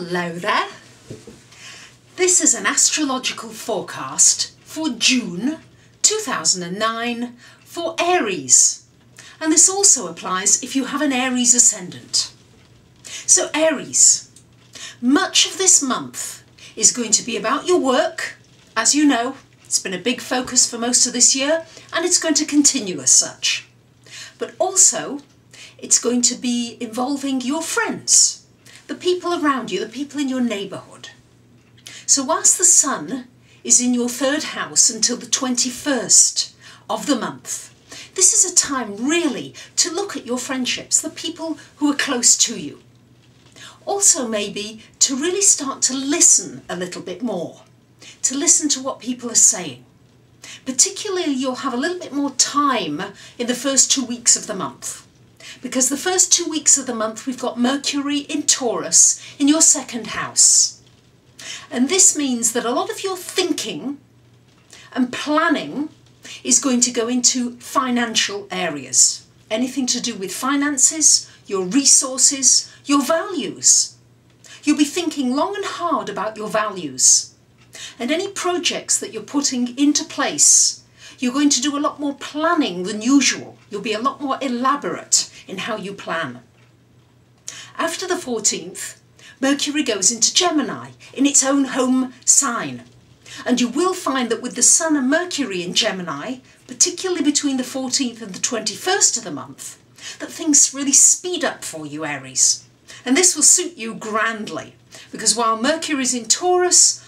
Hello there. This is an astrological forecast for June 2009 for Aries. And this also applies if you have an Aries ascendant. So Aries, much of this month is going to be about your work. As you know, it's been a big focus for most of this year and it's going to continue as such. But also, it's going to be involving your friends, the people around you, the people in your neighbourhood. So whilst the sun is in your third house until the 21st of the month, this is a time really to look at your friendships, the people who are close to you. Also maybe to really start to listen a little bit more, to listen to what people are saying. Particularly you'll have a little bit more time in the first 2 weeks of the month. Because the first 2 weeks of the month we've got Mercury in Taurus in your second house. And this means that a lot of your thinking and planning is going to go into financial areas. Anything to do with finances, your resources, your values. You'll be thinking long and hard about your values. And any projects that you're putting into place, you're going to do a lot more planning than usual. You'll be a lot more elaborate in how you plan. After the 14th, Mercury goes into Gemini in its own home sign. And you will find that with the Sun and Mercury in Gemini, particularly between the 14th and the 21st of the month, that things really speed up for you, Aries. And this will suit you grandly, because while Mercury is in Taurus,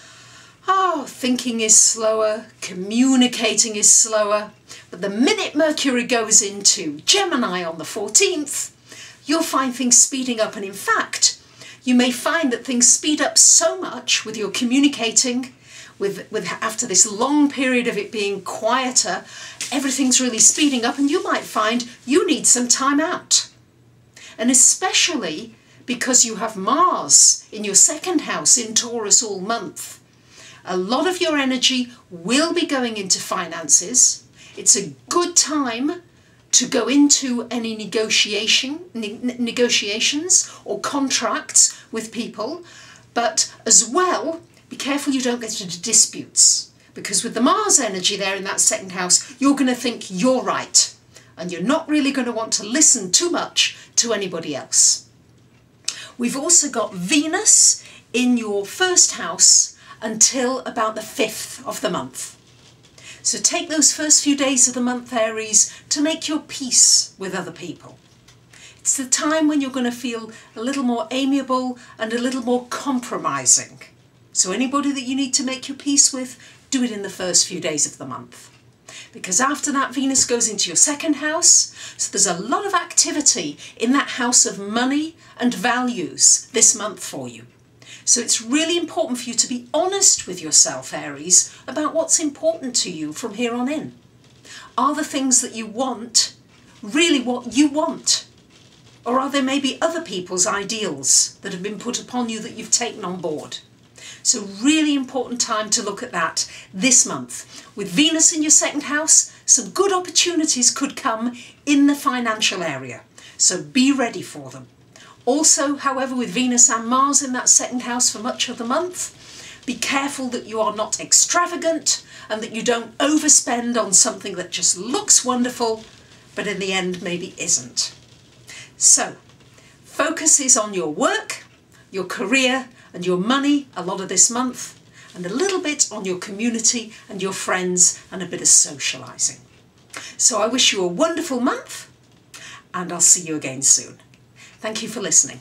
thinking is slower, communicating is slower. But the minute Mercury goes into Gemini on the 14th, you'll find things speeding up. And in fact, you may find that things speed up so much with your communicating, after this long period of it being quieter, everything's really speeding up and you might find you need some time out. And especially because you have Mars in your second house in Taurus all month, a lot of your energy will be going into finances. It's a good time to go into any negotiations or contracts with people, but as well, be careful you don't get into disputes, because with the Mars energy there in that second house, you're going to think you're right, and you're not really going to want to listen too much to anybody else. We've also got Venus in your first house until about the 5th of the month. So take those first few days of the month, Aries, to make your peace with other people. It's the time when you're going to feel a little more amiable and a little more compromising. So anybody that you need to make your peace with, do it in the first few days of the month. Because after that, Venus goes into your second house, so there's a lot of activity in that house of money and values this month for you. So it's really important for you to be honest with yourself, Aries, about what's important to you from here on in. Are the things that you want really what you want? Or are there maybe other people's ideals that have been put upon you that you've taken on board? So really important time to look at that this month. With Venus in your second house, some good opportunities could come in the financial area. So be ready for them. Also, however, with Venus and Mars in that second house for much of the month, be careful that you are not extravagant and that you don't overspend on something that just looks wonderful, but in the end maybe isn't. So, focus is on your work, your career and your money a lot of this month, and a little bit on your community and your friends and a bit of socialising. So I wish you a wonderful month and I'll see you again soon. Thank you for listening.